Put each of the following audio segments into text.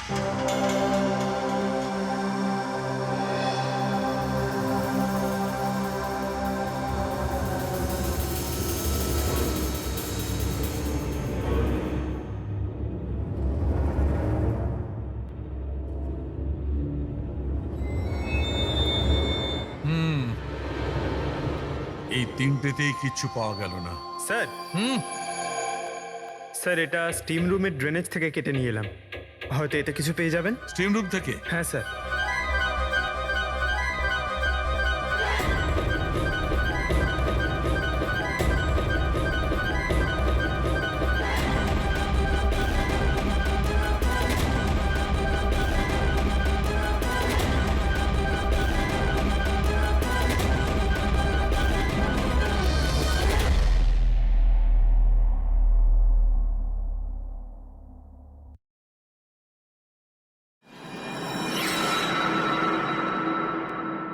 এই তিনটেতেই কিচ্ছু পাওয়া গেল না। স্যার স্যার এটা স্টিম রুমের ড্রেনেজ থেকে কেটে নিয়ে এলাম, হয়তো এতে কিছু পেয়ে যাবেন। স্টিম রুম থেকে? হ্যাঁ স্যার।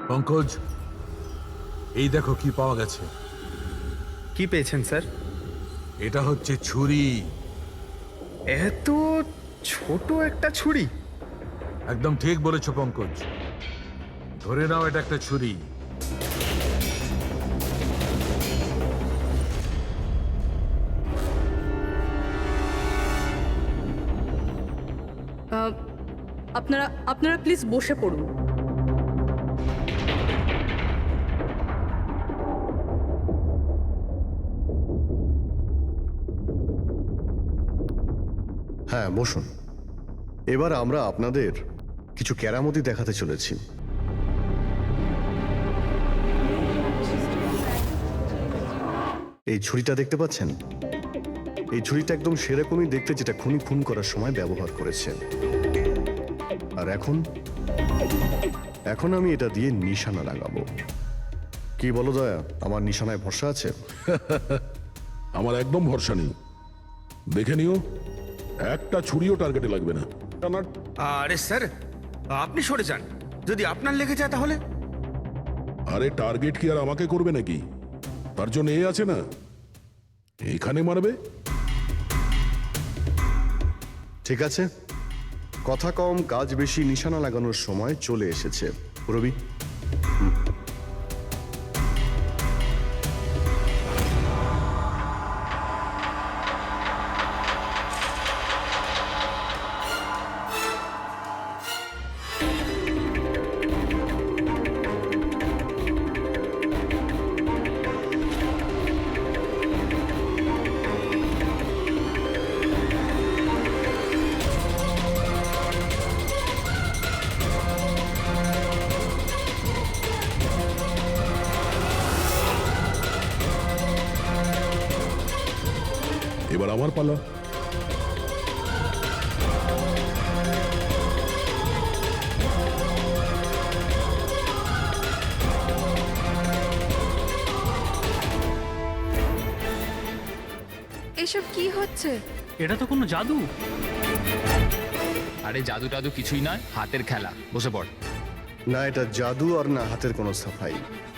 পঙ্কজ, এই দেখো কি পাওয়া গেছে। কি পেয়েছেন স্যার? এটা হচ্ছে ছুরি। এত ছোট একটা ছুরি? একদম ঠিক বলেছো পঙ্কজ, ধরে নাও এটা একটা ছুরি। আপনারা প্লিজ বসে পড়ুন। হ্যাঁ বসুন। এবার আমরা আপনাদের কিছু কেরামতি দেখাতে চলেছি। এই ছুরিটা দেখতে পাচ্ছেন? এই ছুরিটা একদম সেরকমই দেখতে যেটা খুনি খুন করার সময় ব্যবহার করেছে। আর এখন আমি এটা দিয়ে নিশানা লাগাবো। কি বলো দয়া, আমার নিশানায় ভরসা আছে? আমার একদম ভরসা নেই। দেখে নিও, একটা ছুরিও টার্গেটে লাগবে না। আরে স্যার, আপনি সরে যান, যদি আপনার লেগে যায় তাহলে। আরে টার্গেট কি আর আমাকে করবে নাকি? তার জন্য এ আছে না, এখানে মারবে। ঠিক আছে, কথা কম কাজ বেশি, নিশানা লাগানোর সময় চলে এসেছে। রবি, এবার আমার পালা। এসব কি হচ্ছে? এটা তো কোনো জাদু। আরে জাদু টাদু কিছুই নয়, হাতের খেলা। বসে পড়। না এটা জাদু আর না হাতের কোনো সাফাই,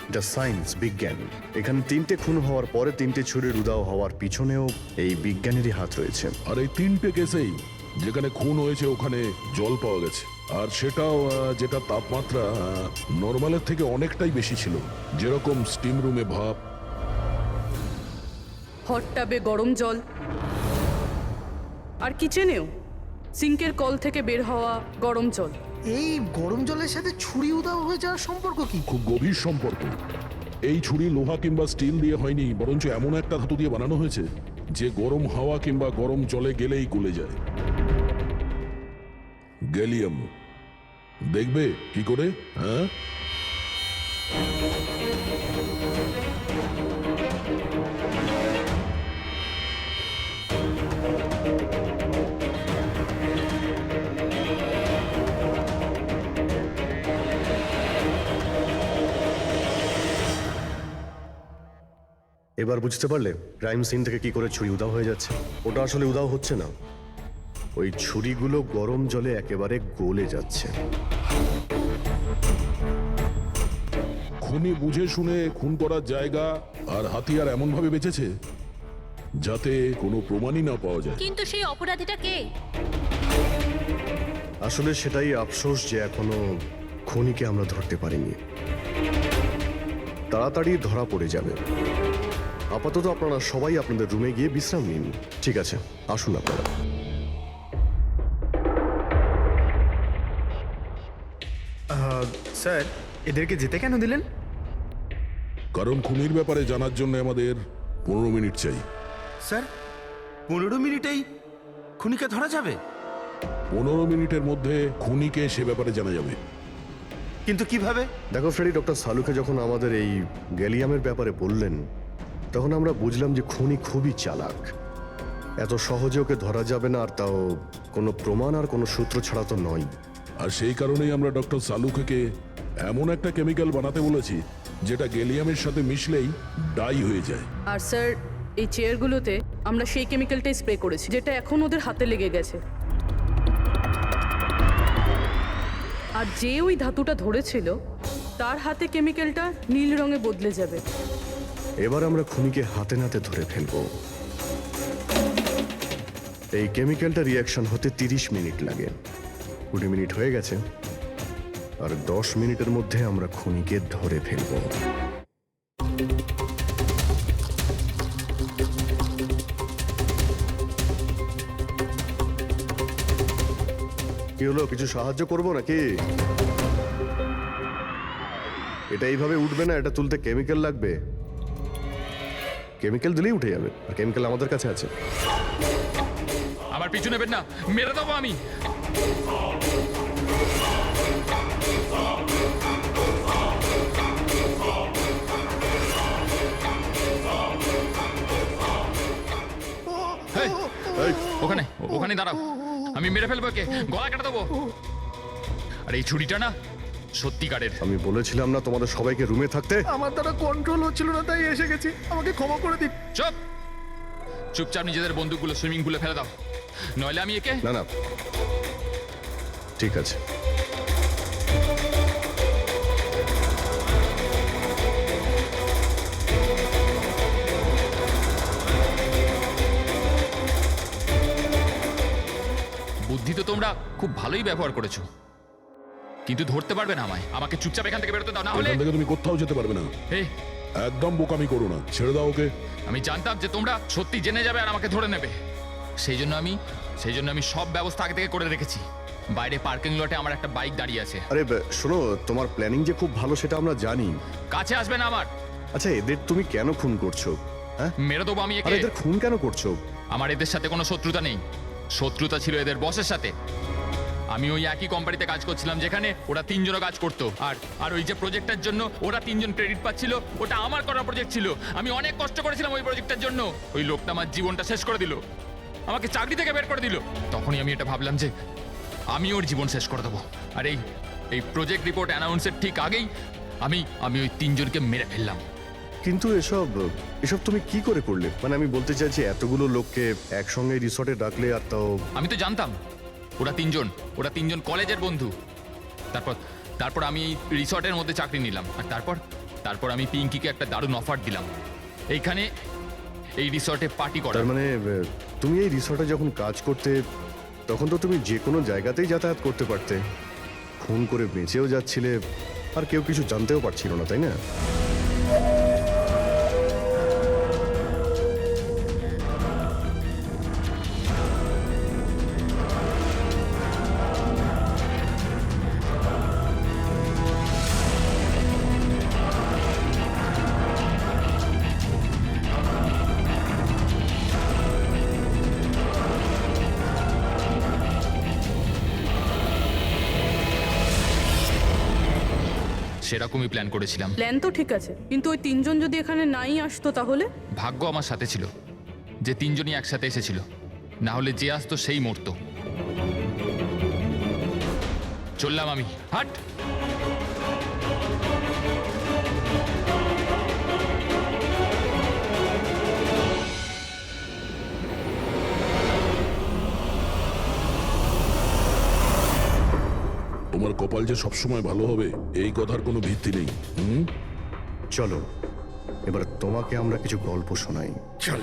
এটা সায়েন্স, বিজ্ঞান। এখানে তিনটে খুন হওয়ার পরে তিনটে ছুরির উদাও হওয়ার পিছনেও এই বিজ্ঞানেরই হাত রয়েছে। আর এই তিনটে কেসেই যেখানে খুন হয়েছে ওখানে জল পাওয়া গেছে, আর সেটাও যেটা তাপমাত্রা নর্মালের থেকে অনেকটাই বেশি ছিল, যেরকম স্টিম রুমে ভাপ, হট টাবে গরম জল, আর কিচেনেও সিঙ্কের কল থেকে বের হওয়া গরম জল। এই গরম জলের সাথে ছুরি উধাও হয়ে যাওয়ার সম্পর্ক কি? খুব গভীর সম্পর্ক। এই ছুরি লোহা কিংবা স্টিল দিয়ে হয়নি, বরঞ্চ এমন একটা ধাতু দিয়ে বানানো হয়েছে যে গরম হাওয়া কিংবা গরম জলে গেলেই গলে যায়। গ্যালিয়াম। দেখবে কি করে? হ্যাঁ, এবার বুঝতে পারলে ক্রাইম সিন থেকে কি করে ছুরি উধাও হয়ে যাচ্ছে? ওটা আসলে উধাও হচ্ছে না, ওই ছুরিগুলো গরম জলে একেবারে গলে যাচ্ছে। খুনি বুঝে শুনে খুন করার জায়গা আর হাতিয়ার এমন ভাবে বেঁচেছে যাতে কোনো প্রমাণই না পাওয়া যায়। কিন্তু সেই অপরাধীটা কে? আসলে সেটাই আফসোস যে এখনো খুনিকে আমরা ধরতে পারিনি। তাড়াতাড়ি ধরা পড়ে যাবে। আপাতত আপনারা সবাই আপনাদের রুমে গিয়ে বিশ্রাম নিন। ঠিক আছে, আসুন আপনারা। স্যার, এদেরকে যেতে কেন দিলেন? কারণ খুনির ব্যাপারে জানার জন্য আমাদের 15 মিনিট চাই। স্যার 15 মিনিটেই খুনিকে ধরা যাবে? 15 মিনিটের মধ্যে খুনিকে সে ব্যাপারে জানা যাবে। কিন্তু কিভাবে? দেখো ফ্রেডি, ডক্টর সালুকে যখন আমাদের এই গ্যালিয়ামের ব্যাপারে বললেন, তখন আমরা বুঝলাম যে খুনি খুবই চালাক। এত সহজে ওকে ধরা যাবে না, আর তাও কোনো প্রমাণ আর কোনো সূত্র ছাড়া তো নয়। আর সেই কারণেই আমরা ডক্টর সালুকে এমন একটা কেমিক্যাল বানাতে বলেছি যেটা গ্যালিয়ামের সাথে মিশলেই ডাই হয়ে যায়। আর স্যার, এই চেয়ারগুলোতে আমরা সেই কেমিক্যালটাই স্প্রে করেছি যেটা এখন ওদের হাতে লেগে গেছে। আর যে ওই ধাতুটা ধরেছিল তার হাতে কেমিক্যালটা নীল রঙে বদলে যাবে। এবার আমরা খুনিকে হাতে নাতে ধরে ফেলবো। এই কেমিক্যালটা রিয়াকশন হতে 30 মিনিট লাগে। 20 মিনিট হয়ে গেছে, আর 10 মিনিটের মধ্যে আমরা খুনিকে ধরে ফেলবো। কি হলো, কিছু সাহায্য করবো নাকি? এটা এইভাবে উঠবে না, এটা তুলতে কেমিক্যাল লাগবে। কেমিক্যাল দিলেই উঠে যাবে, আর কেমিক্যাল আমাদের কাছে আছে। আমার পিছু নেবেন না, মেরে দেবো আমি। হেই, ওখানে ওখানে দাঁড়াও, আমি মেরে ফেলবো, একে গলা কেটে দেবো। আর এই ছুরিটা না সত্যিকারের। আমি বলেছিলাম না তোমাদের সবাইকে রুমে থাকতে? আমার দ্বারা কন্ট্রোল হচ্ছিল না, তাই এসে গেছি। আমাকে ক্ষমা করে দিন। চুপ, চুপচাপ নিজেদের বন্দুকগুলো সুইমিং পুলে ফেলে দাও, নইলে আমি একে। না না, ঠিক আছে। বুদ্ধি তো তোমরা খুব ভালোই ব্যবহার করেছো, কিন্তু ধরতে পারবে না আমায়। আমাকে চুপচাপ এখান থেকে বেরোতে দাও, না হলে। এখান থেকে তুমি কোথাও যেতে পারবে না। এই, একদম বোকামি করো না, ছেড়ে দাও ওকে। আমি জানতাম যে তোমরা সত্যি জেনে যাবে আর আমাকে ধরে নেবে। সেই জন্য আমি সব ব্যবস্থা আগে থেকে করে রেখেছি। বাইরে পার্কিং লটে আমার একটা বাইক দাঁড়িয়ে আছে। আরে শোনো, তোমার প্ল্যানিং যে খুব ভালো সেটা আমরা জানি। কাছে আসবে না আমার। আচ্ছা, এদের তুমি কেন খুন করছো? হ্যাঁ, মেরে দেবো আমি আর একে। এদের খুন কেন করছো? আমার এদের সাথে কোনো শত্রুতা নেই, শত্রুতা ছিল এদের বসের সাথে। আমি ওই একই কোম্পানিতে কাজ করছিলাম যেখানে ওরা 3 জনও কাজ করতো। আর ওই যে প্রজেক্টের জন্য ওরা 3 জন ক্রেডিট পাচ্ছিল, ওটা আমার করা প্রজেক্ট ছিল। আমি অনেক কষ্ট করেছিলাম ওই প্রজেক্টের জন্য। ওই লোকটা আমার জীবনটা শেষ করে দিল, আমাকে চাকরি থেকে বের করে দিল। তখনই আমি এটা ভাবলাম যে আমি ওর জীবন শেষ করে দেবো। আর এই প্রজেক্ট রিপোর্ট অ্যানাউন্সের ঠিক আগেই আমি ওই 3 জনকে মেরে ফেললাম। কিন্তু এসব তুমি কি করে করলে? মানে আমি বলতে চাইছি, এতগুলো লোককে একসঙ্গে রিসর্টে ডাকলে, আর তাও। আমি তো জানতাম ওরা 3 জন কলেজের বন্ধু। তারপর আমি এই রিসর্টের মধ্যে চাকরি নিলাম। আর তারপর আমি পিঙ্কিকে একটা দারুণ অফার দিলাম, এইখানে এই রিসর্টে পার্টি করার। তার মানে তুমি এই রিসর্টে যখন কাজ করতে, তখন তো তুমি যে কোনো জায়গাতেই যাতায়াত করতে পারতে। খুন করে বেঁচেও যাচ্ছিলে, আর কেউ কিছু জানতেও পারছিল না, তাই না? সেরকমই প্ল্যান করেছিলাম। প্ল্যান তো ঠিক আছে, কিন্তু ওই 3 জন যদি এখানে নাই আসতো তাহলে? ভাগ্য আমার সাথে ছিল যে 3 জনই একসাথে এসেছিল, না হলে যে আসতো সেই মরতো। চললাম আমি, হাট। তোমার কপাল যে সবসময় ভালো হবে এই কথার কোনো ভিত্তি নেই। চলো, এবার তোমাকে আমরা কিছু গল্প শোনাই। চল।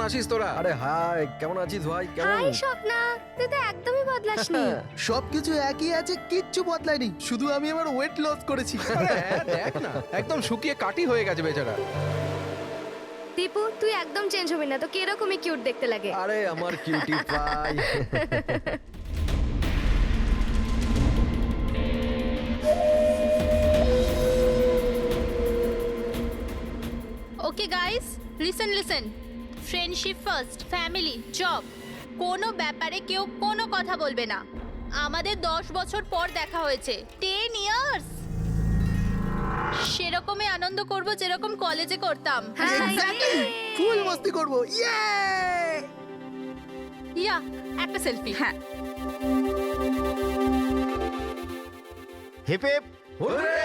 আছিস তোরা? আরে হাই, কেমন আছিস ভাই? হাই স্বপ্না, তুই তো একদমই বদলাসনি। সবকিছু একই আছে, কিচ্ছু বদলায়নি, শুধু আমি আমার ওয়েট লস করেছি। আরে হ্যাঁ, দেখ না, একদম শুকিয়ে কাটি হয়ে গেছে বেচারা। দীপু, তুই একদম চেঞ্জ হবি না, তো কিরকমই কিউট দেখতে লাগে। আরে আমার cutie pie. Okay guys, listen friendship first, family, job, কোনো ব্যাপারে কেউ কোনো কথা বলবে না। আমাদের 10 বছর পর দেখা হয়েছে, 10 ইয়ার্স। সেরকমই আনন্দ করব যেরকম কলেজে করতাম। এক্স্যাক্টলি, ফুল মস্তি করব। ইয়ে! ইয়া, একটা সেলফি। হ্যাঁ, হিপ হিপ হুররে!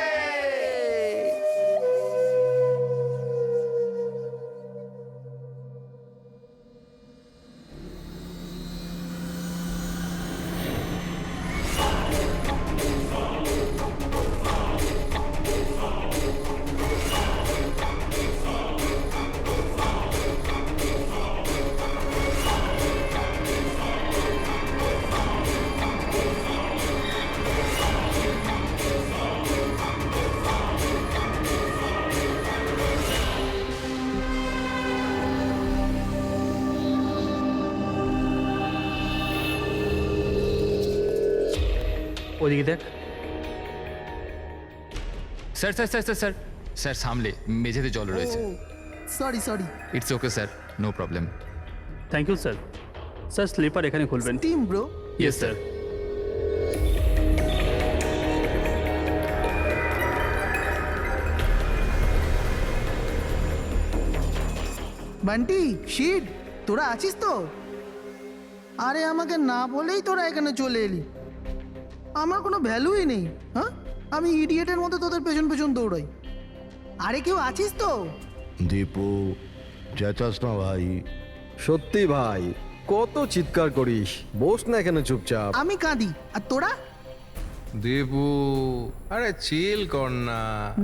ওদিকে দেখ। Sir sir sir sir sir sir সামলে, মেঝেতে জল রয়েছে। Sorry sorry. It's okay sir, no problem. Thank you sir. Sir slipper এখানে খুলবেন। Team bro. Yes sir. Bunty, shit, তোরা আছিস তো? আরে আমাকে না বলেই তোরা এখানে চলে এলি। আমার কোনো ভ্যালুই নেই। হ্যাঁ, আমি ইডিয়েটের মতো তোদের পেছন পেছন দৌড়াই। আরে কেউ আছিস তো? দীপু, চেঁচাস না ভাই। সত্যি ভাই, কত চিৎকার করিস। বস না এখানে চুপচাপ। আমি কাঁদি আর তোরা? দীপু, আরে চিল কর না।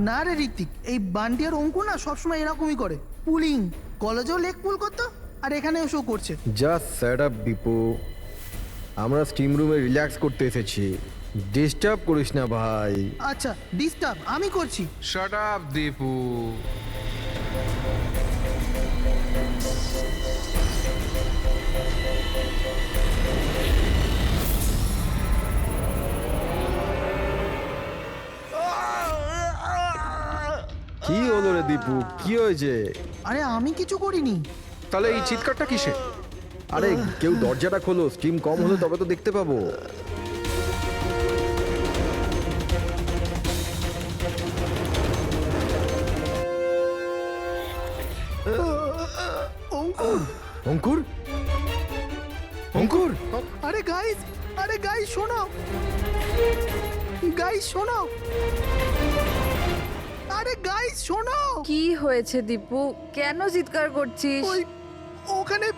না রে ঋত্বিক, এই বান্টি আর অঙ্কু না সবসময় এরকমই করে। পুলিং, কলেজেও লেগ পুল করতো আর এখানে এসেও করছে। জাস্ট সেট আপ দীপু, আমরা স্টিম রুমে রিল্যাক্স করতে এসেছি, ডিস্টার্ব করিস না ভাই। আচ্ছা, ডিস্টার্ব আমি করছি। Shut up Dipu. কি হলো রে দীপু, কি হয়েছে? আরে আমি কিছু করিনি। তাহলে এই চিৎকারটা কিসে? আরে কেউ দরজাটা খোলো, স্টিম কম হলে তবে তো দেখতে পাবো। অঙ্কুর, অঙ্কুর, অঙ্কুর! আরে গাইস, আরে গাইস শোনো, গাইস শোনো, আরে গাইস শোনো। কি হয়েছে দীপু, কেন চিৎকার করছিস? ওই ওখানে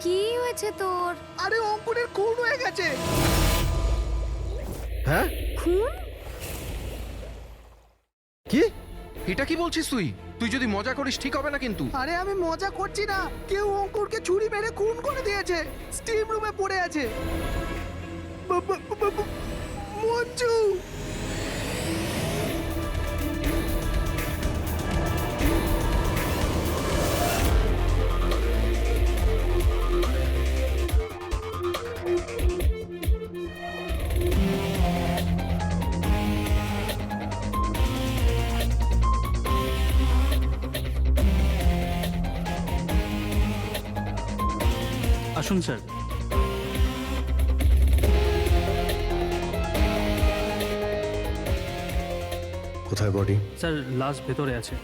কি হয়েছে তোর? আরে অঙ্কুরের খুন হয়ে গেছে। হ্যাঁ? খুন? কি? এটা কি বলছিস তুই? তুই যদি মজা করিস ঠিক হবে না কিন্তু। আরে আমি মজা করছি না, কেউ অঙ্কুরকে ছুরি মেরে খুন করে দিয়েছে, স্টিম রুমে পড়ে আছে। মঞ্জু, আসুন স্যার। কোথায় বডি? স্যার লাশ ভেতরে আছে।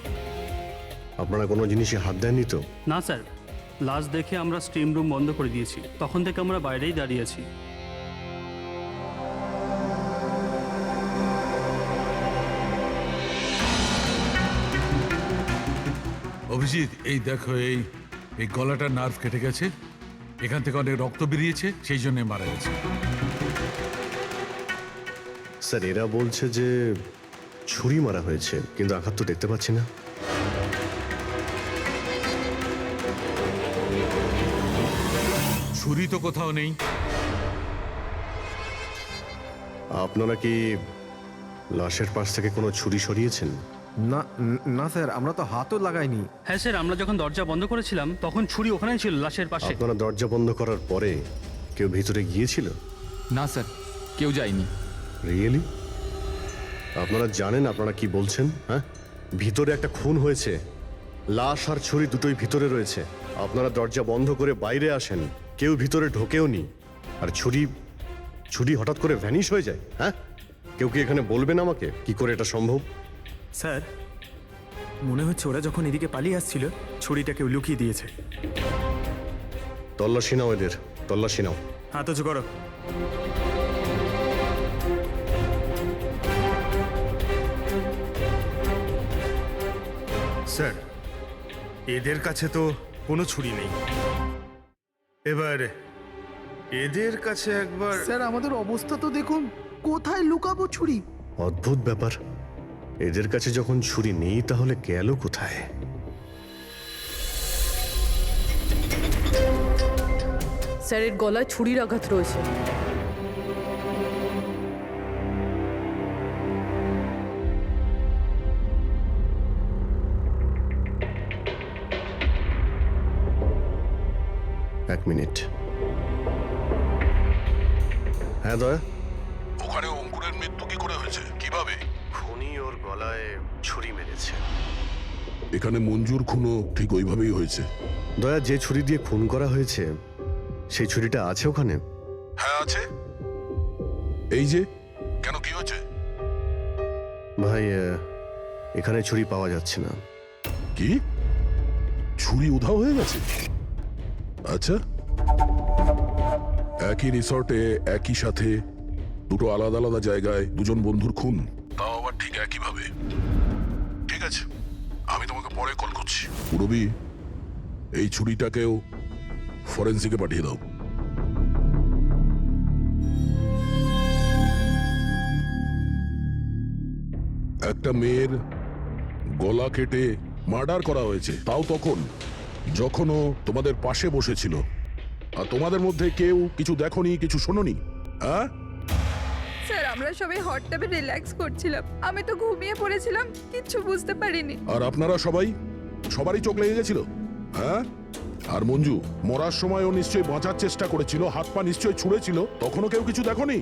আপনারা কোনো জিনিসে হাত দেননি তো? না স্যার, লাশ দেখে আমরা স্টিম রুম বন্ধ করে দিয়েছি, তখন থেকে আমরা বাইরেই দাঁড়িয়ে আছি। অভিজিৎ, এই দেখো, এই এই গলাটার নার্ভ কেটে গেছে, এখান থেকে অনেক রক্ত বেরিয়েছে, সেই জন্য মারা গেছে। স্যার এরা বলছে যে ছুরি মারা হয়েছে, কিন্তু আঘাত তো দেখতে পাচ্ছি না। ছুরি তো কোথাও নেই। আপনারা কি লাশের পাশ থেকে কোনো ছুরি সরিয়েছেন? না না স্যার, আমরা তো হাতও লাগাইনি। হ্যাঁ স্যার, আমরা যখন দরজা বন্ধ করেছিলাম তখন ছুরি ওখানেই ছিল লাশের পাশে। আপনারা দরজা বন্ধ করার পরে কেউ ভিতরে গিয়েছিল? না স্যার, কেউ যায়নি। রিয়েলি? আপনারা জানেন আপনারা কি বলছেন? হ্যাঁ, ভিতরে একটা খুন হয়েছে, লাশ আর ছুরি দুটোই ভিতরে রয়েছে। আপনারা দরজা বন্ধ করে বাইরে আসেন, কেউ ভিতরে ঢোকেও নি, আর ছুরি হঠাৎ করে ভ্যানিশ হয়ে যায়। হ্যাঁ, কেউ কি এখানে বলবেন আমাকে কি করে এটা সম্ভব? স্যার, মনে হচ্ছে ওরা যখন এদিকে পালিয়ে আসছিল ছুরিটা কেউ লুকিয়ে দিয়েছে। তল্লাশি নাও এদের, তল্লাশি নাও। হাত উঁচু করো। স্যার, এদের কাছে তো কোনো ছুরি নেই। এবার এদের কাছে একবার স্যার আমাদের অবস্থা তো দেখুন, কোথায় লুকাবো ছুরি? অদ্ভুত ব্যাপার, এদের কাছে যখন ছুরি নেই তাহলে গেল কোথায়? স্যারের গলায় ছুরির আঘাত রয়েছে। এক মিনিট। হ্যাঁ দয়া, ওখানে অঙ্কুরের মৃত্যু কি করে হয়েছে, কিভাবে? খুনি ওর গলায় ছুরি মেরেছে। এখানে মঞ্জুর খুনও ঠিক ওইভাবেই হয়েছে। দয়া, যে ছুরি দিয়ে খুন করা হয়েছে সেই ছুরিটা আছে ওখানে? হ্যাঁ আছে। এই যে, কেন কি হয়েছে? ভাই, এখানে ছুরি পাওয়া যাচ্ছে না। কি? ছুরি উধাও হয়ে গেছে? আচ্ছা, একই রিসর্টে একই সাথে দুটো আলাদা আলাদা জায়গায় দুজন বন্ধুর খুন, তাও আবার ঠিক একইভাবে। ঠিক আছে, আমি তোমাকে পরে কল করছি। রবি, এই ছুরিটাকেও ফরেন্সিকে পাঠিয়ে দাও। একটা মেয়ের গলা কেটে মার্ডার করা হয়েছে, তাও তখন যখন ও তোমাদের পাশে বসেছিল, আর তোমাদের মধ্যে কেউ কিছু দেখোনি, কিছু শোনোনি। হ্যাঁ স্যার, আমরা সবাই হট টাবে রিল্যাক্স করছিলাম, আমি তো ঘুমিয়ে পড়েছিলাম, কিচ্ছু বুঝতে পারিনি। আর আপনারা সবারই চোখ লেগে গেছিল। হ্যাঁ, আর মঞ্জু মরার সময় ও নিশ্চয়ই বাঁচার চেষ্টা করেছিল, হাত পা নিশ্চয়ই ছুঁড়েছিল, তখনও কেউ কিছু দেখোনি?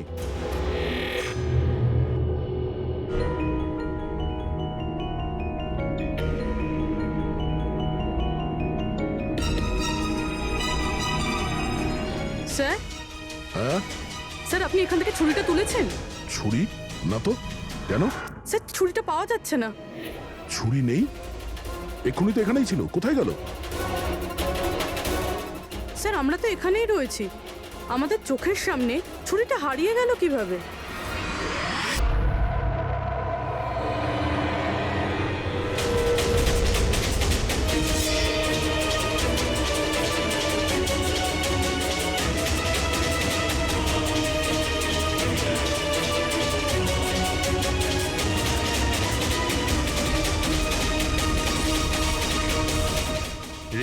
স্যার, হ্যাঁ, স্যার আপনি এখান থেকে ছুরিটা তুলেছেন? ছুরি না তো। কেন? স্যার ছুরিটা পাওয়া যাচ্ছে না। ছুরি নেই? এক্ষুনি তো এখানেই ছিল, কোথায় গেল? স্যার আমরা তো এখানেই রয়েছি, আমাদের চোখের সামনে ছুরিটা হারিয়ে গেল কিভাবে?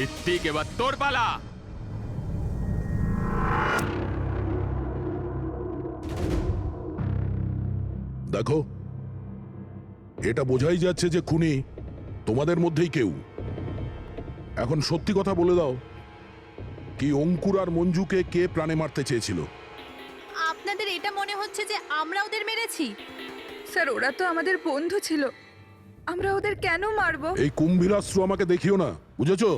ঋত্বিক, এবার তোর পালা। দেখো, এটা বোঝাই যাচ্ছে যে খুনি তোমাদের মধ্যেই কেউ। এখন সত্যি কথা বলে দাও, কি অঙ্কুর আর মঞ্জুকে কে প্রাণে মারতে চেয়েছিল? আপনাদের এটা মনে হচ্ছে যে আমরা ওদের মেরেছি? স্যার, ওরা তো আমাদের বন্ধু ছিল, আমরা ওদের কেন মারবো? এই কুম্ভীরাস্ত্র আমাকে দেখিও না, বুঝেছো?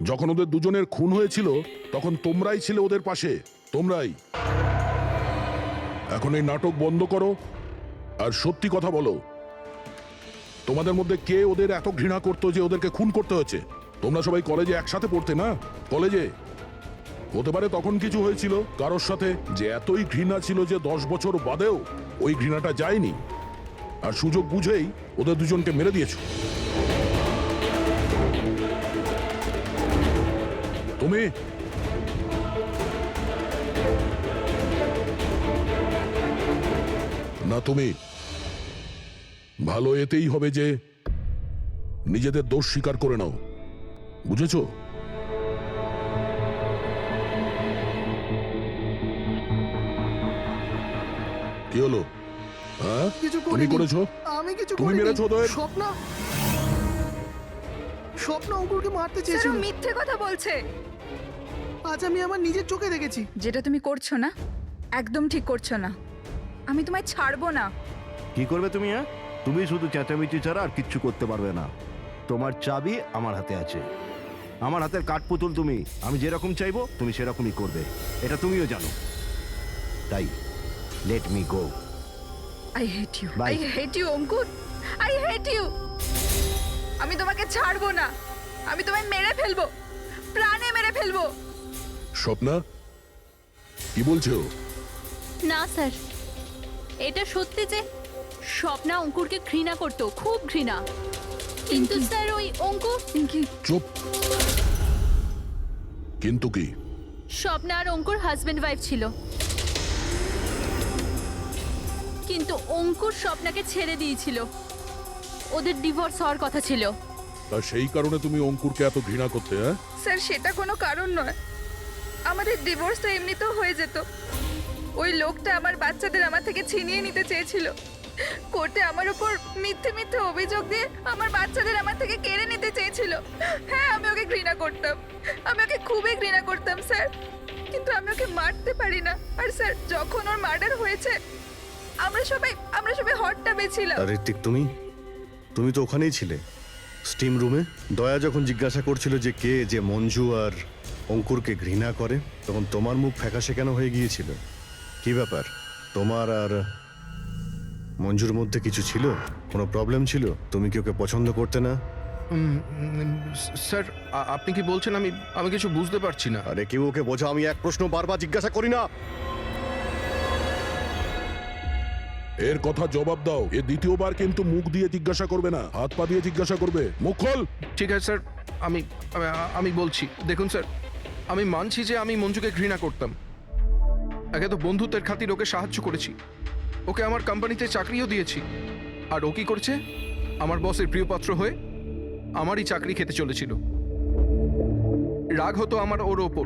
যখন ওদের দুজনের খুন হয়েছিল তখন তোমরাই ছিলে ওদের পাশে, তোমরাই। এখন এই নাটক বন্ধ করো আর সত্যি কথা বলো, তোমাদের মধ্যে কে ওদের এত ঘৃণা করতো যে ওদেরকে খুন করতে হয়েছে? তোমরা সবাই কলেজে একসাথে পড়তে না? কলেজে হতে পারে তখন কিছু হয়েছিল কারোর সাথে, যে এতই ঘৃণা ছিল যে 10 বছর বাদেও ওই ঘৃণাটা যায়নি, আর সুযোগ বুঝেই ওদের দুজনকে মেরে দিয়েছো। তুমি না, তুমি ভালো এতেই হবে যে নিজেদের দোষ স্বীকার করে নাও, বুঝেছো? কি হলো? হ্যাঁ, কিছু তুমি করিনি। করেছো? আমি কিছু তুমি করিনি। মেরেছো ওদের? স্বপ্ন অঙ্কুরকে মারতে স্যার চেয়েছিল। ও মিথ্যে কথা বলছে। আজ আমি আমার নিজের চোখে দেখেছি। যেটা তুমি করছো না একদম ঠিক করছো না। আমি তোমায় ছাড়বো না। কি করবে তুমি? হ্যাঁ, তুমি শুধু চেঁচামেচি ছাড়া আর কিচ্ছু করতে পারবে না। তোমার চাবি আমার হাতে আছে, আমার হাতের কাঠপুতুল তুমি। আমি যেরকম চাইবো তুমি সেরকমই করবে, এটা তুমিও জানো। তাই let me go. I hate you, Bye. I hate you Ankur, I hate you. আমি তোমাকে ছাড়বো না। আমি তোমায় মেরে ফেলবো, প্রাণে মেরে ফেলবো। স্বপ্না, কি বলছো? না স্যার, এটা সত্যি যে স্বপ্না অঙ্কুরকে ঘৃণা করতো, খুব ঘৃণা। কিন্তু স্যার ওই অঙ্কুর পিঙ্কি, চুপ। কিন্তু কি? স্বপ্না আর অঙ্কুর হাজবেন্ড ওয়াইফ ছিল, কিন্তু অঙ্কুর স্বপ্নাকে ছেড়ে দিয়েছিল। ওদের ডিভোর্স হওয়ার কথা ছিল। তা সেই কারণে তুমি অঙ্কুরকে এত ঘৃণা করতে? হ্যাঁ, স্যার সেটা কোনো কারণ নয়। আমাদের ডিভোর্স তো এমনিতেও হয়ে যেত। ওই লোকটা আমার বাচ্চাদের আমার থেকে ছিনিয়ে নিতে চেয়েছিল। কোর্টে আমার উপর মিথ্যে মিথ্যে অভিযোগ দিয়ে আমার বাচ্চাদের আমার থেকে কেড়ে নিতে চেয়েছিল। হ্যাঁ, আমি ওকে ঘৃণা করতাম, আমি ওকে খুবই ঘৃণা করতাম স্যার। কিন্তু আমি ওকে মারতে পারি না। আর স্যার যখন ওর মার্ডার হয়েছে আমরা সবাই হট টাবে ছিলাম। আর ঋত্বিক, তুমি তুমি তো ওখানেই ছিলে, স্টিম রুমে। দয়া যখন জিজ্ঞাসা করছিল যে কে যে মঞ্জু আর অঙ্কুরকে ঘৃণা করে, তখন তোমার মুখ ফ্যাকাশে কেন হয়ে গিয়েছিল? কি ব্যাপার? তোমার আর মঞ্জুর মধ্যে কিছু ছিল? কোনো প্রবলেম ছিল? তুমি কি ওকে পছন্দ করতে না? স্যার আপনি কি বলছেন? আমি কিছু বুঝতে পারছি না। আরে কেউ ওকে বোঝা, আমি এক প্রশ্ন বারবার জিজ্ঞাসা করি না। এর কথা জবাব দাও। এ দ্বিতীয়বার কিন্তু মুখ দিয়ে জিজ্ঞাসা করবে না, হাত পা দিয়ে জিজ্ঞাসা করবে। মুখ খোল। ঠিক আছে স্যার, আমি বলছি। দেখুন স্যার, আমি মানছি যে আমি মঞ্জুকে ঘৃণা করতাম। একে তো বন্ধুত্বের খাতির ওকে সাহায্য করেছি, ওকে আমার কোম্পানিতে চাকরিও দিয়েছি। আর ও কি করছে? আমার বসের প্রিয়পাত্র হয়ে আমারই চাকরি খেতে চলেছিল। রাগ হতো আমার ওর ওপর,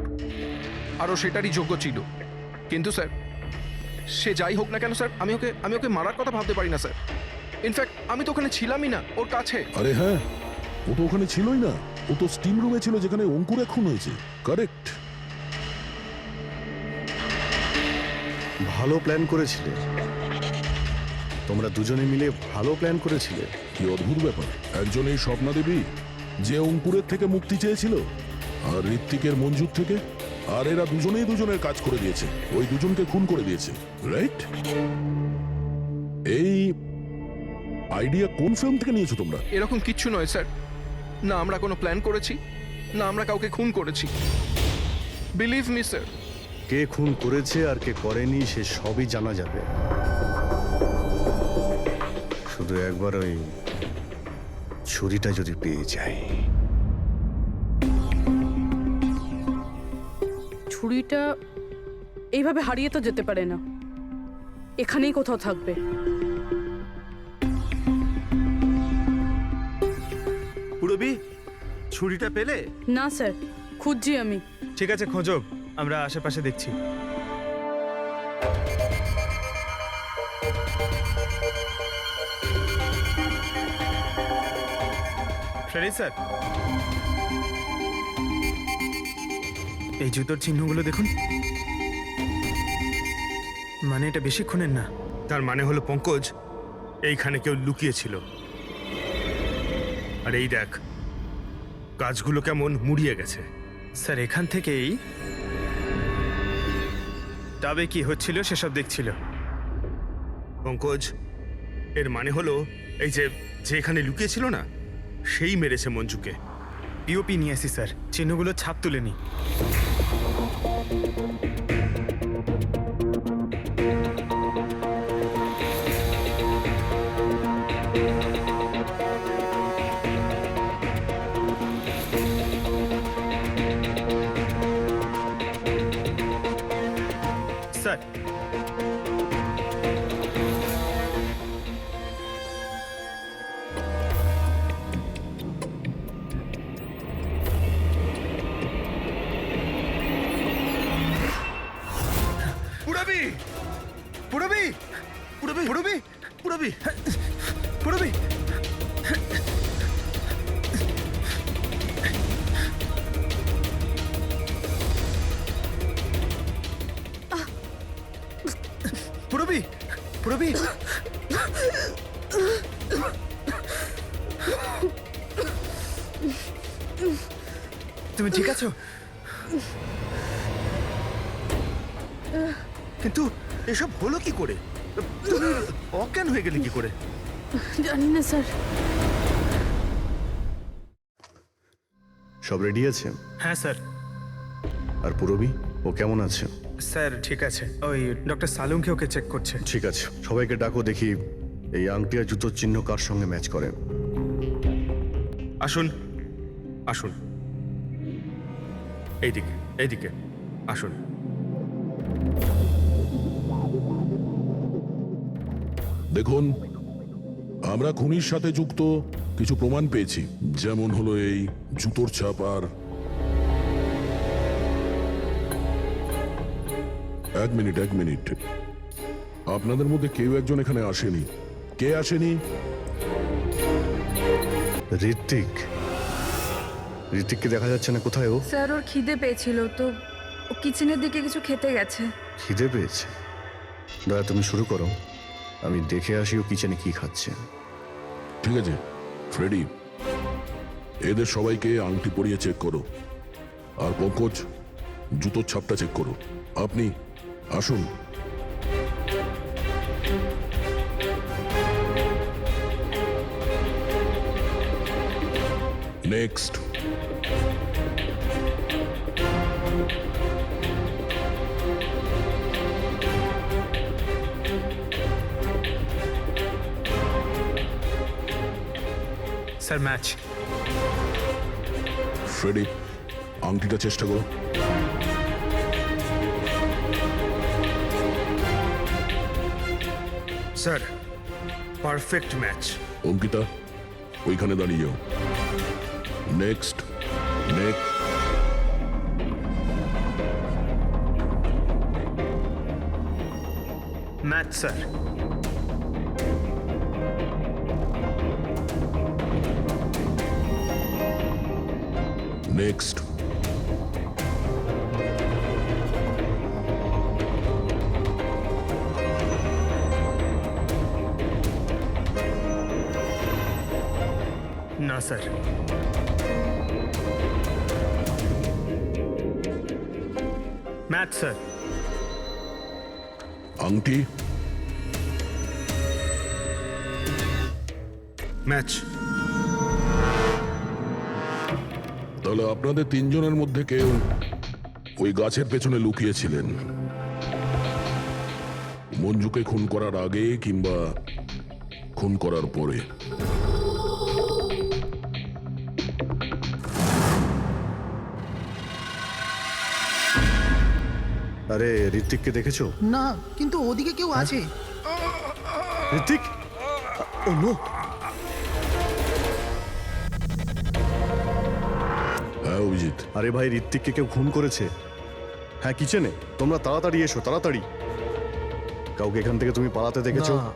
আরও সেটারই যোগ্য ছিল। কিন্তু স্যার সে যাই হোক না কেন স্যার, আমি ওকে মারার কথা ভাবতে পারি না স্যার। ইনফ্যাক্ট আমি তো ওখানে ছিলামই না ওর কাছে। আরে হ্যাঁ, ও তো ওখানে ছিলই না। ও তো স্টিম রুমে ছিল যেখানে অঙ্কুরে খুন হয়েছে। কারেক্ট। ভালো প্ল্যান করেছিলে তোমরা দুজনে মিলে, ভালো প্ল্যান করেছিলে। কি অদ্ভুত ব্যাপার, একজন এই স্বপ্না দেবী যে অঙ্কুরের থেকে মুক্তি চেয়েছিল, আর ঋত্বিকের মঞ্জুর থেকে। আর এরা দুজনেই দুজনের কাজ করে দিয়েছে, ওই দুজনকে খুন করে দিয়েছে, রাইট? এই আইডিয়া কোন ফিল্ম থেকে নিয়েছো তোমরা? এরকম কিচ্ছু নয় স্যার। না আমরা কোনো প্ল্যান করেছি, না আমরা কাউকে খুন করেছি। Believe me sir. কে খুন করেছে আর কে করেনি সে সবই জানা যাবে। শুধু একবার ওই ছুরিটা যদি পেয়ে যায়। ছুরিটা এইভাবে হারিয়ে তো যেতে পারে না, এখানেই কোথাও থাকবে। পুরবি, ছুরিটা পেলে? না স্যার, খুঁজছি আমি। ঠিক আছে, খোঁজো, আমরা আশেপাশে দেখছি। ফ্রেডি স্যার, এই জুতোর চিহ্নগুলো দেখুন। মানে এটা বেশিক্ষণের না। তার মানে হলো পঙ্কজ এইখানে কেউ লুকিয়েছিল। আর এই দেখ, গাছগুলো কেমন মুড়িয়ে গেছে। স্যার এখান থেকেই তবে কি হচ্ছিল সেসব দেখছিল। পঙ্কজ, এর মানে হলো এই যে এখানে লুকিয়েছিল না, সেই মেরেছে মঞ্জুকে। পিওপি নিয়ে আসি স্যার, চিহ্নগুলো ছাপ তুলেনি। স্যার পুরবি, পুরবি, পুরবি পুরবি পুরবি পুরবি পুরবি পুরবি তুমি ঠিক আছো? কিন্তু এসব হলো কি করে? তুমি অজ্ঞান হয়ে গেলে কি করে? জানি না স্যার। সব রেডি আছে? হ্যাঁ স্যার। আর পুরবি ও কেমন আছে? স্যার ঠিক আছে, ওই ডক্টর সালুংকে ওকে চেক করছে। ঠিক আছে, সবাইকে ডাকো, দেখি এই আংটি আর জুতোর চিহ্ন কার সঙ্গে ম্যাচ করে। আসুন আসুন, এইদিকে এইদিকে আসুন। দেখুন, আমরা খুনির সাথে যুক্ত কিছু প্রমাণ পেয়েছি, যেমন হলো এই জুতোর ছাপ। আর এক মিনিট, আপনাদের মধ্যে কেউ একজন এখানে আসেনি। কে আসেনি? ঋত্বিককে দেখা যাচ্ছে না, কোথায় ও? স্যার ওর খিদে পেয়েছিল তো ও কিচেনের দিকে কিছু খেতে গেছে। খিদে পেয়েছে? দয়া তুমি শুরু করো, আমি দেখে আসি ও কিচেনে কি খাচ্ছে। ঠিক আছে ফ্রেডি, এদের সবাইকে আংটি পরিয়ে চেক করো। আর পঙ্কজ, জুতোর ছাপটা চেক করো। আপনি আসুন। নেক্সট। Sir match. ফ্রেডি, আংটিটা চেষ্টা করো। Sir, perfect match. অঙ্কিতা, ওইখানে দাঁড়িয়ে যাও। নেক্সট। Match sir. নেক্সট। না স্যার। Match sir. আংটি। ম্যাচ। তাহলে আপনাদের তিনজনের মধ্যে কেউ ওই গাছের পেছনে লুকিয়েছিলেন, মঞ্জুকে খুন করার আগে কিংবা খুন করার পরে। আরে ঋত্বিককে দেখেছো? না, কিন্তু ওদিকে কেউ আছে। ঋত্বিক, ও নো। হ্যাঁ অভিজিৎ। আরে ভাই, ঋত্বিককে কেউ খুন করেছে। হ্যাঁ কিচেনে, তোমরা তাড়াতাড়ি এসো, তাড়াতাড়ি। কাউকে এখান থেকে তুমি পালাতে দেখেছো? না।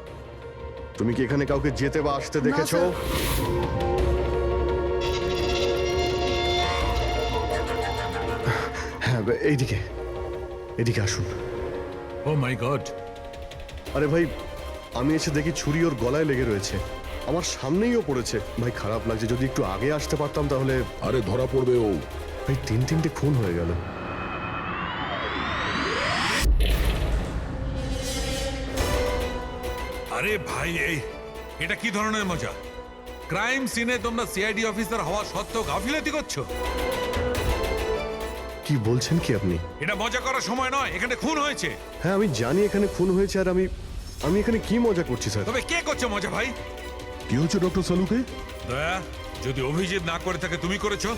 তুমি কি এখানে কাউকে যেতে বা আসতে দেখেছো? হ্যাঁ এইদিকে, এদিকে আসুন। ও মাই গড! আরে ভাই, আমি এসে দেখি ছুরি ওর গলায় লেগে রয়েছে, আমার সামনেই ও পড়েছে। ভাই খারাপ লাগছে, যদি একটু আগে আসতে পারতাম তাহলে। আরে ধরা পড়বে ও। ভাই তিনটে খুন হয়ে গেল। আরে ভাই, এটা কি ধরনের মজা? ক্রাইম সিনে তোমরা সিআইডি অফিসার হওয়া সত্ত্বেও গাফিলতি করছো। কি বলছেন কি আপনি? এটা মজা করার সময় নয়, এখানে খুন হয়েছে। হ্যাঁ আমি জানি এখানে খুন হয়েছে, আর আমি এখানে কি মজা করছি স্যার? তবে কে করছে মজা ভাই? কি হচ্ছে ডক্টর সালুকে? দয়া, যদি অভিজিৎ না করে থাকে তুমি করেছো।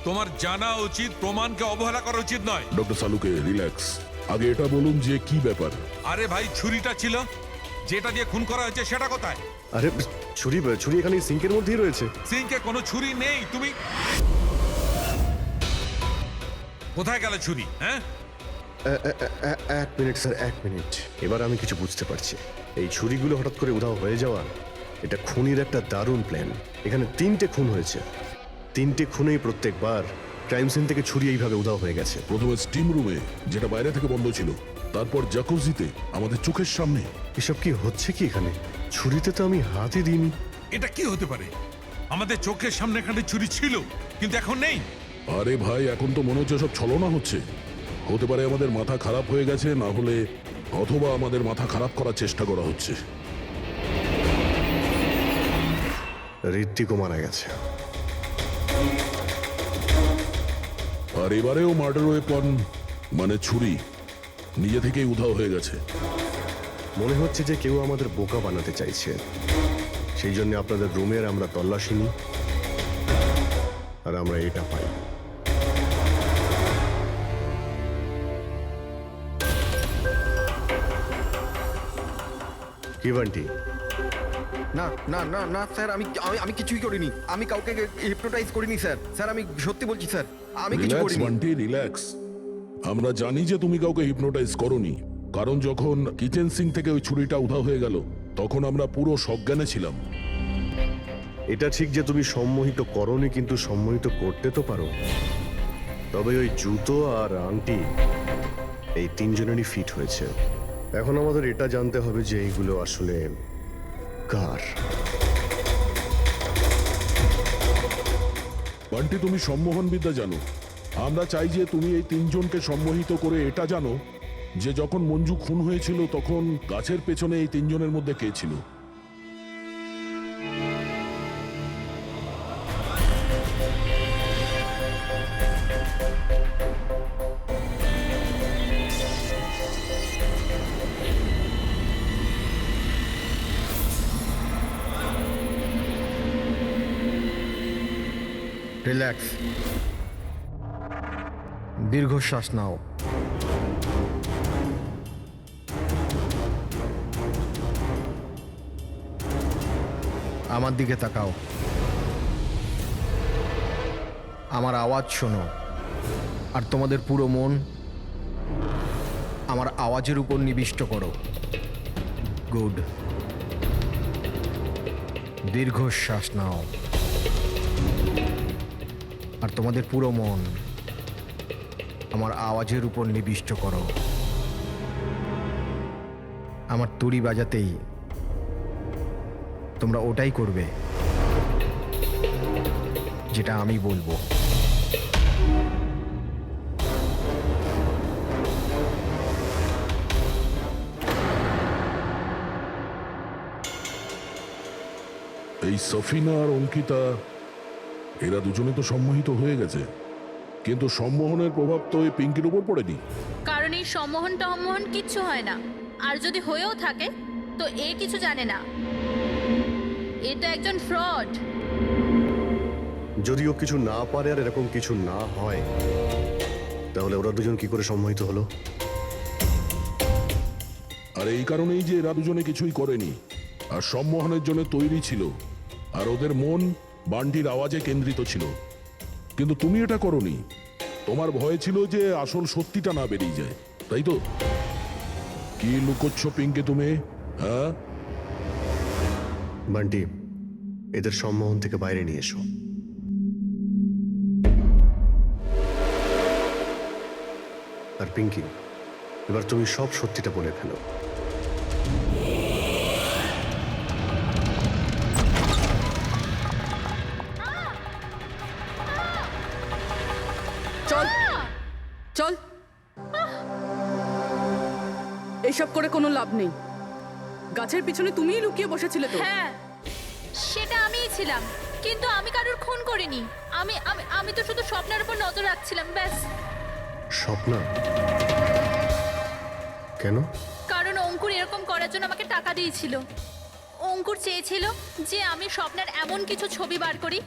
তোমার জানা উচিত প্রমাণকে অবহেলা করা উচিত নয়। ডক্টর সালুকে রিল্যাক্স, আগে এটা বলুন যে কি ব্যাপার। আরে ভাই, ছুরিটা ছিল, যেটা দিয়ে খুন করা হয়েছে সেটা কোথায়? আরে ছুরি এখানে সিঙ্কের মধ্যেই রয়েছে। সিঙ্কে কোনো ছুরি নেই। তুমি কোথায় গেল ছুরি? হ্যাঁ, এক মিনিট স্যার, এক মিনিট। এবার আমি কিছু বুঝতে পারছি। এই ছুরিগুলো হঠাৎ করে উধাও হয়ে যাওয়া এটা খুনির একটা দারুণ প্ল্যান। এখানে 3টে খুন হয়েছে, 3টে খুনেই প্রত্যেকবার ক্রাইম সিন থেকে ছুরি এইভাবে উধাও হয়ে গেছে। প্রথমে স্টিম রুমে, যেটা বাইরে থেকে বন্ধ ছিল, তারপর জাকুজিতে, আমাদের চোখের সামনে। এসব কি হচ্ছে কি এখানে? ছুরিতে তো আমি হাতই দিইনি। এটা কি হতে পারে? আমাদের চোখের সামনে এখানে ছুরি ছিল, কিন্তু এখন নেই। আরে ভাই, এখন তো মনে হচ্ছে সব ছলনা হচ্ছে। হতে পারে আমাদের মাথা খারাপ হয়ে গেছে, না হলে অথবা আমাদের মাথা খারাপ করার চেষ্টা করা হচ্ছে। ঋত্বিকও মারা গেছে। আর এবারেও মার্ডার ওয়েপন মানে ছুরি নিজে থেকেই উধাও হয়ে গেছে। মনে হচ্ছে যে কেউ আমাদের বোকা বানাতে চাইছে। সেই জন্য আপনাদের রুমের আমরা তল্লাশি নিই, আর আমরা এটা পাই। কি বান্টি? না না না না স্যার, আমি আমি আমি কিছুই করিনি। আমি কাউকে হিপনোটাইজ করিনি স্যার। স্যার আমি সত্যি বলছি স্যার, আমি কিছু রিল্যাক্স করিনি। বান্টি, রিল্যাক্স। আমরা জানি যে তুমি কাউকে হিপনোটাইজ করোনি, কারণ যখন কিচেন সিঙ্ক থেকে ওই ছুরিটা উধাও হয়ে গেল তখন আমরা পুরো সজ্ঞানে ছিলাম। এটা ঠিক যে তুমি সম্মোহিত করনি, কিন্তু সম্মোহিত করতে তো পারো। তবে ওই জুতো আর আংটি এই 3 জনেরই ফিট হয়েছে। এখন আমাদের এটা জানতে হবে যে এইগুলো আসলে কার। বান্টি, তুমি সম্মোহন বিদ্যা জানো। আমরা চাই যে তুমি এই 3 জনকে সম্মোহিত করে এটা জানো যে যখন মঞ্জু খুন হয়েছিল তখন গাছের পেছনে এই 3 জনের মধ্যে কে ছিল। রিল্যাক্স, দীর্ঘশ্বাস নাও। আমার দিকে তাকাও, আমার আওয়াজ শোনো, আর তোমাদের পুরো মন আমার আওয়াজের উপর নিবিষ্ট করো। গুড। দীর্ঘশ্বাস নাও, আর তোমাদের পুরো মন আমার আওয়াজের উপর নিবিষ্ট করো। আমার তুড়ি বাজাতেই তোমরা ওটাই করবে যেটা আমি বলবো। এই সফিনা আর অঙ্কিতা, এরা দুজনে তো সম্মোহিত হয়ে গেছে, কিন্তু সম্মোহনের প্রভাব তো এই পিঙ্কির উপর পড়েনি। কারণ এই সম্মোহন টম্মোহন কিচ্ছু হয় না, আর যদি হয়েও থাকে তো এ কিছু জানে না। এটা একজন ফ্রড। যদিও কিছু না পারে আর এরকম কিছু না হয়, তাহলে ওরা দুজন কি করে সম্মোহিত হলো? আর এই কারণেই যে এরা দুজনে কিছুই করেনি, আর সম্মোহনের জন্য তৈরি ছিল, আর ওদের মন বান্টির আওয়াজে কেন্দ্রিত ছিল। কিন্তু তুমি এটা করনি, তোমার ভয় ছিল যে আসল সত্যিটা না বেরিয়ে যায়, তাই তো? কি লুকোচ্ছ পিঙ্কে তুমি? হ্যাঁ বান্টি, এদের সম্মোহন থেকে বাইরে নিয়ে এসো। আর পিঙ্কি, এবার তুমি সব সত্যিটা বলে ফেলো। চল চল, এইসব করে কোনো লাভ নেই। গাছের পিছনে তুমিই লুকিয়ে বসেছিলে তো? হ্যাঁ, সেটা আমিই ছিলাম, কিন্তু আমি কারোর খুন করিনি। আমি আমি আমি তো শুধু স্বপ্নের উপর নজর রাখছিলাম, ব্যাস। স্বপ্না? কেন? কারণ অঙ্কুর এরকম করার জন্য আমাকে টাকা দিয়েছিল। অঙ্কুর চেয়েছিল যে আমি স্বপ্নার এমন কিছু ছবি বার করি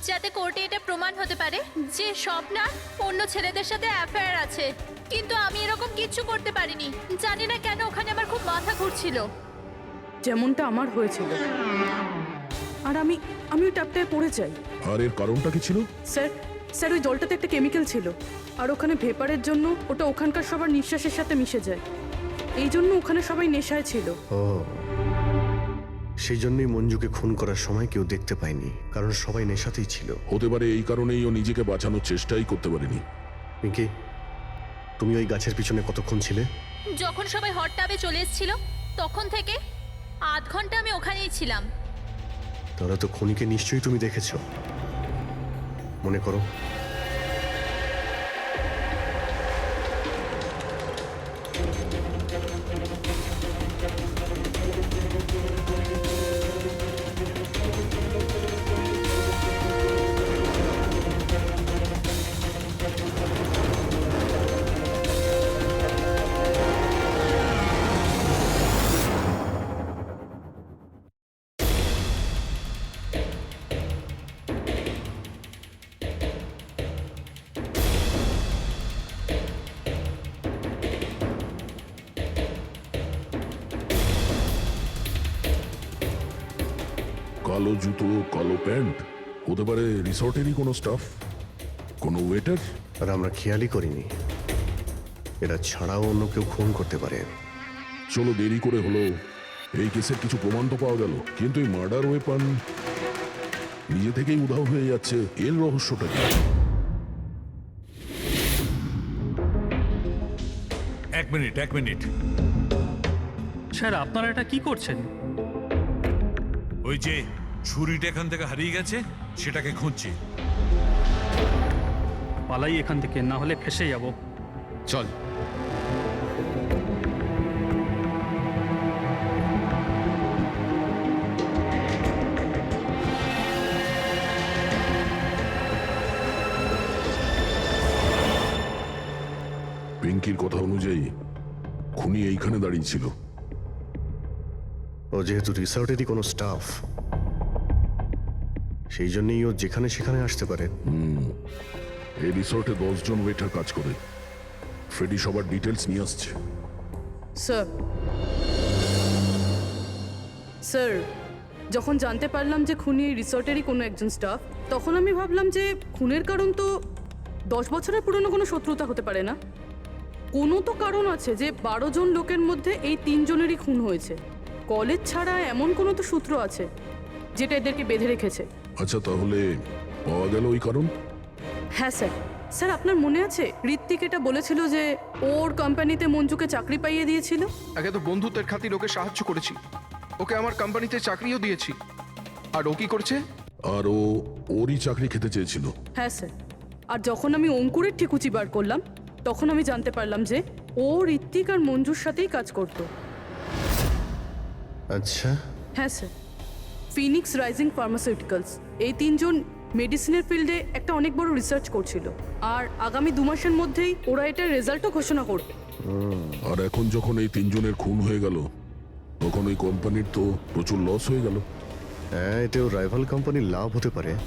যাতে কোর্টে এটা প্রমাণ হতে পারে যে স্বপ্নার অন্য ছেলেদের সাথে অ্যাফেয়ার আছে। কিন্তু আমি এরকম কিচ্ছু করতে পারিনি। জানি না কেন ওখানে আমার খুব মাথা ঘুরছিল। যেমনটা আমার হয়েছিল। আর আমি ওই ট্যাপটায় পড়ে যাই। আর এর কারণটা কি ছিল? স্যার ওই জলটাতে একটা কেমিক্যাল ছিল, আর ওখানে ভেপারের জন্য ওটা ওখানকার সবার নিঃশ্বাসের সাথে মিশে যায়। এই জন্য ওখানে সবাই নেশায় ছিল। ও সেই জন্যই মঞ্জুকে খুন করার সময় কেউ দেখতে পায়নি, কারণ সবাই নেশাতেই ছিল। হতে পারে এই কারণেই ও নিজেকে বাঁচানোর চেষ্টাই করতে পারেনি। পিঙ্কি, তুমি ওই গাছের পিছনে কতক্ষণ ছিলে? যখন সবাই হট টাবে চলে এসেছিল তখন থেকে আধ ঘন্টা আমি ওখানেই ছিলাম। তাহলে তো খুনিকে নিশ্চয়ই তুমি দেখেছো। মনে করো। কালো জুতো, কালো প্যান্ট, হতে পারে রিসর্টেরই কোনো স্টাফ, কোনো ওয়েটার। আর আমরা খেয়ালই করিনি এরা ছাড়াও অন্য কেউ খুন করতে পারে। চলো, দেরি করে হলো, এই কেসের কিছু প্রমাণ তো পাওয়া গেল, কিন্তু এই মার্ডার ওয়েপন নিজে থেকেই উধাও হয়ে যাচ্ছে। এর রহস্যটা কি? এক মিনিট। স্যার আপনারা এটা কি করছেন? ওই যে ছুরিটা এখান থেকে হারিয়ে গেছে সেটাকে খুঁজছি। পালাই এখান থেকে, না হলে ফেসে যাব। চল। পিঙ্কির কথা অনুযায়ী খুনি এইখানে দাঁড়িয়ে ছিল। ও যেহেতু রিসর্টেরই কোনো স্টাফ, সেই জন্যই ও যেখানে সেখানে আসতে পারে। এই রিসর্টে 10 জন ওয়েটার কাজ করে। ফ্রেডি সবার ডিটেলস নিয়ে আসছে। স্যার, যখন জানতে পারলাম যে খুনি এই রিসর্টেরই কোনো একজন স্টাফ, তখন আমি ভাবলাম যে খুনের কারণ তো 10 বছরের পুরনো কোনো শত্রুতা হতে পারে না। কোনো তো কারণ আছে যে 12 জন লোকের মধ্যে এই 3 জনেরই খুন হয়েছে। কলেজ ছাড়া এমন কোনো তো সূত্র আছে যেটা এদেরকে বেঁধে রেখেছে। আচ্ছা, তাহলে পাওয়া গেল ওই কারণ? হ্যাঁ স্যার, আপনার মনে আছে ঋত্বিক এটা বলেছিল যে ওর কোম্পানিতে মঞ্জুকে চাকরি পাইয়ে দিয়েছিল? একে তো বন্ধুত্বের খাতির ওকে সাহায্য করেছি, ওকে আমার কোম্পানিতে চাকরিও দিয়েছি। আর ও কি করছে? আর ওরই চাকরি খেতে চেয়েছিল। হ্যাঁ স্যার, আর যখন আমি অঙ্কুরের ঠিকুচি বার করলাম তখন আমি জানতে পারলাম যে ও ঋত্বিক আর মঞ্জুর সাথেই কাজ করত। আচ্ছা। হ্যাঁ স্যার, ফিনিক্স রাইজিং ফার্মাসিউটিক্যালস, এই 3 জন মেডিসিনের ফিল্ডে একটা অনেক বড় রিসার্চ করছিল, আর আগামী 2 মাসের মধ্যেই ওরা এটার রেজাল্টও ঘোষণা করবে। আর এখন যখন এই 3 জনের খুন হয়ে গেল, তখন ওই কোম্পানির তো প্রচুর লস হয়ে গেল। হ্যাঁ, এতেও রাইভাল কোম্পানির লাভ হতে পারে।